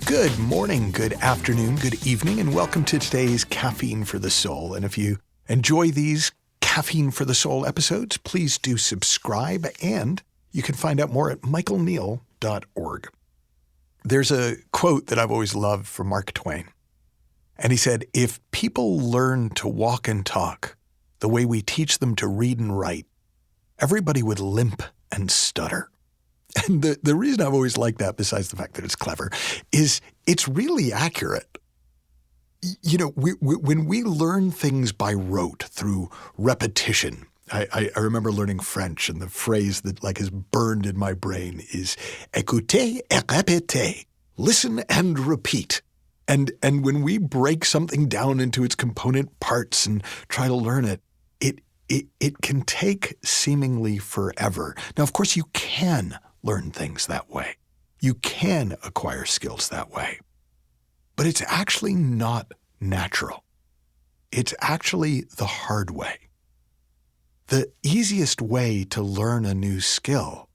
Good morning, good afternoon, good evening, and welcome to today's Caffeine for the Soul. And if you enjoy these Caffeine for the Soul episodes, please do subscribe, and you can find out more at michaelneill.org. There's a quote that I've always loved from Mark Twain, and he said, "If people learn to walk and talk the way we teach them to read and write, everybody would limp and stutter." And the reason I've always liked that, besides the fact that it's clever, is it's really accurate. You know, when we learn things by rote, through repetition, I remember learning French, and the phrase that is burned in my brain is écoutez et répétez, listen and repeat. And when we break something down into its component parts and try to learn it, it can take seemingly forever. Now, of course, you can learn things that way. You can acquire skills that way. But it's actually not natural. It's actually the hard way. The easiest way to learn a new skill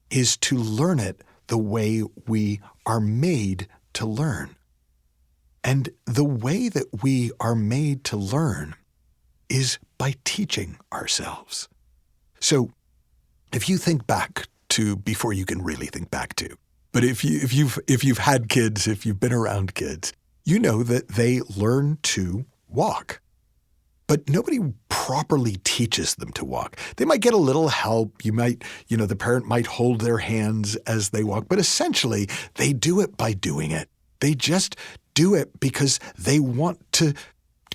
is to learn it the way we are made to learn. And the way that we are made to learn is by teaching ourselves. So if you think back to before you can really think back to, but if you've had kids, if you've been around kids, you know that they learn to walk. But nobody properly teaches them to walk. They might get a little help. The parent might hold their hands as they walk, but essentially they do it by doing it. They just do it because they want to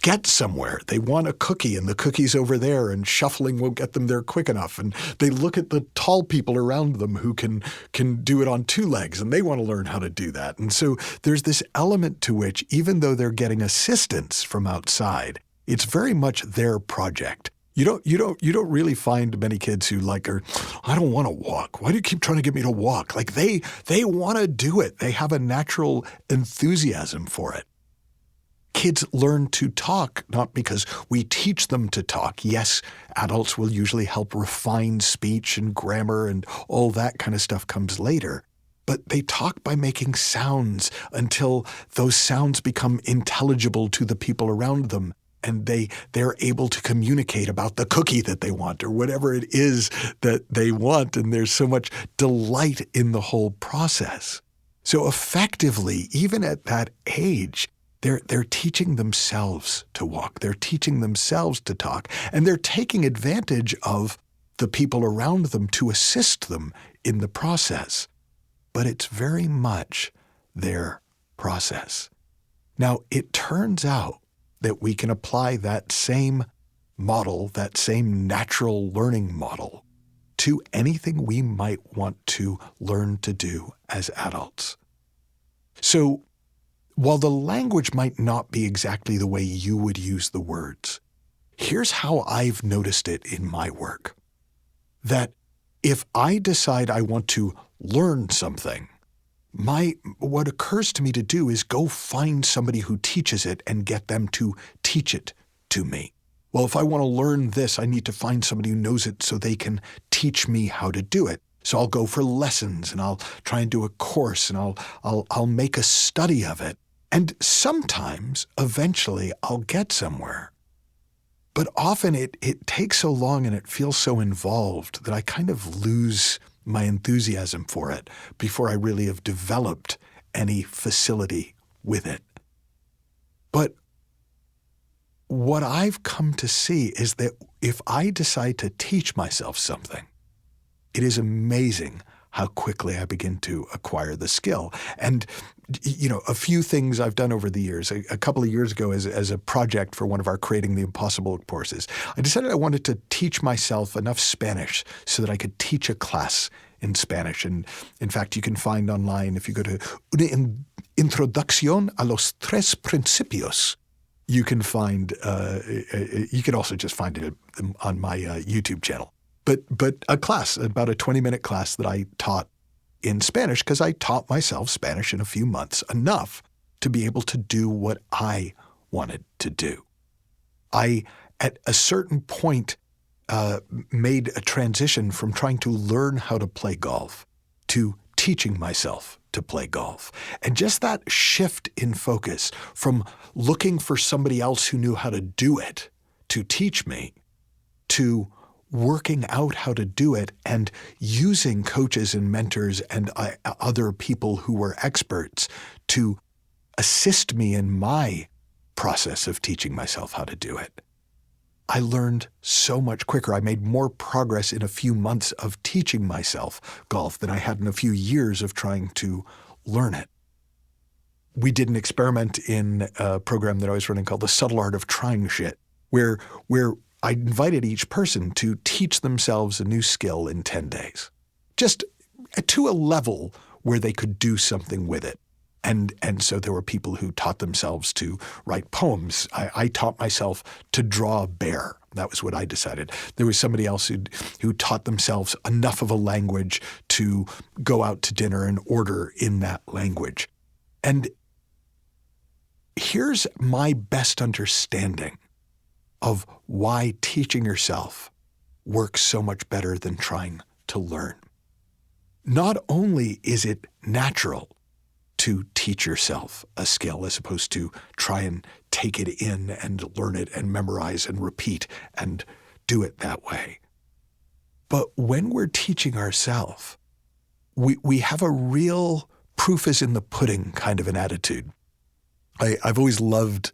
get somewhere. They want a cookie, and the cookie's over there, and shuffling won't get them there quick enough. And they look at the tall people around them who can do it on two legs, and they want to learn how to do that. And so there's this element to which, even though they're getting assistance from outside, it's very much their project. You don't really find many kids who I don't want to walk. Why do you keep trying to get me to walk? They want to do it. They have a natural enthusiasm for it. Kids learn to talk not because we teach them to talk. Yes, adults will usually help refine speech and grammar, and all that kind of stuff comes later. But they talk by making sounds until those sounds become intelligible to the people around them, and they're able to communicate about the cookie that they want or whatever it is that they want, and there's so much delight in the whole process. So effectively, even at that age, they're teaching themselves to walk. They're teaching themselves to talk. And they're taking advantage of the people around them to assist them in the process. But it's very much their process. Now, it turns out that we can apply that same model, that same natural learning model, to anything we might want to learn to do as adults. So, while the language might not be exactly the way you would use the words, here's how I've noticed it in my work. That if I decide I want to learn something, what occurs to me to do is go find somebody who teaches it and get them to teach it to me. Well, if I want to learn this, I need to find somebody who knows it so they can teach me how to do it. So I'll go for lessons, and I'll try and do a course, and I'll make a study of it. And sometimes, eventually, I'll get somewhere. But often it takes so long and it feels so involved that I kind of lose my enthusiasm for it before I really have developed any facility with it. But what I've come to see is that if I decide to teach myself something, it is amazing how quickly I begin to acquire the skill. And, a few things I've done over the years. A couple of years ago, as a project for one of our Creating the Impossible courses, I decided I wanted to teach myself enough Spanish so that I could teach a class in Spanish. And in fact, you can find online, if you go to Una Introducción a los Tres Principios, you can find, you can also just find it on my YouTube channel. But a class, about a 20-minute class that I taught in Spanish, because I taught myself Spanish in a few months, enough to be able to do what I wanted to do. At a certain point, made a transition from trying to learn how to play golf to teaching myself to play golf. And just that shift in focus from looking for somebody else who knew how to do it to teach me to working out how to do it and using coaches and mentors and other people who were experts to assist me in my process of teaching myself how to do it. I learned so much quicker. I made more progress in a few months of teaching myself golf than I had in a few years of trying to learn it. We did an experiment in a program that I was running called The Subtle Art of Trying Shit, where I invited each person to teach themselves a new skill in 10 days, just to a level where they could do something with it. And so there were people who taught themselves to write poems. I taught myself to draw a bear. That was what I decided. There was somebody else who taught themselves enough of a language to go out to dinner and order in that language. And here's my best understanding of why teaching yourself works so much better than trying to learn. Not only is it natural to teach yourself a skill as opposed to try and take it in and learn it and memorize and repeat and do it that way. But when we're teaching ourselves, we have a real proof is in the pudding kind of an attitude. I've always loved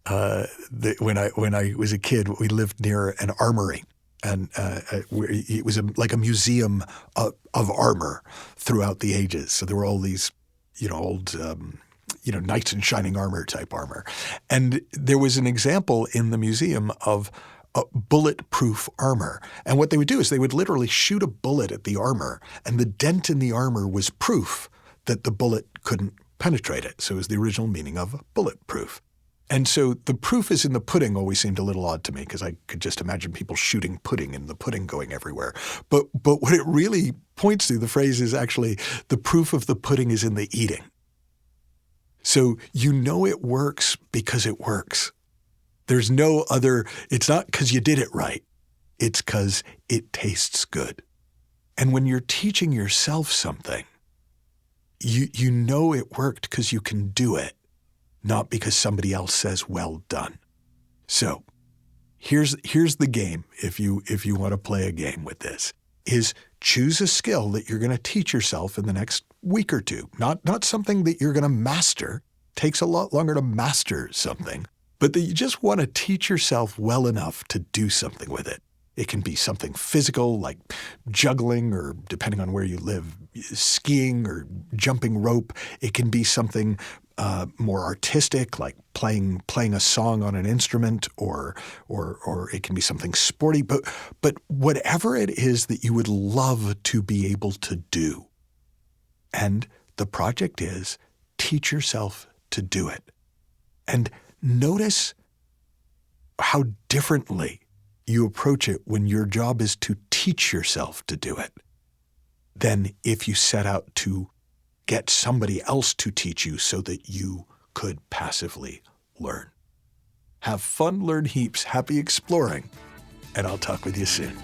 when I was a kid, we lived near an armory. And it was like a museum of armor throughout the ages. So there were all these old, knights in shining armor type armor. And there was an example in the museum of bulletproof armor. And what they would do is they would literally shoot a bullet at the armor, and the dent in the armor was proof that the bullet couldn't penetrate it. So it was the original meaning of bulletproof. And so the proof is in the pudding always seemed a little odd to me because I could just imagine people shooting pudding and the pudding going everywhere. But what it really points to, the phrase is actually the proof of the pudding is in the eating. So it works because it works. There's no other, it's not because you did it right. It's because it tastes good. And when you're teaching yourself something, you know it worked because you can do it, not because somebody else says, well done. So here's the game, if you want to play a game with this, is choose a skill that you're going to teach yourself in the next week or two. Not something that you're going to master. Takes a lot longer to master something, but that you just want to teach yourself well enough to do something with it. It can be something physical like juggling or, depending on where you live, skiing or jumping rope. It can be something more artistic, like playing a song on an instrument, or it can be something sporty. But whatever it is that you would love to be able to do, and the project is teach yourself to do it, and notice how differently you approach it when your job is to teach yourself to do it than if you set out to get somebody else to teach you so that you could passively learn. Have fun, learn heaps, happy exploring, and I'll talk with you soon.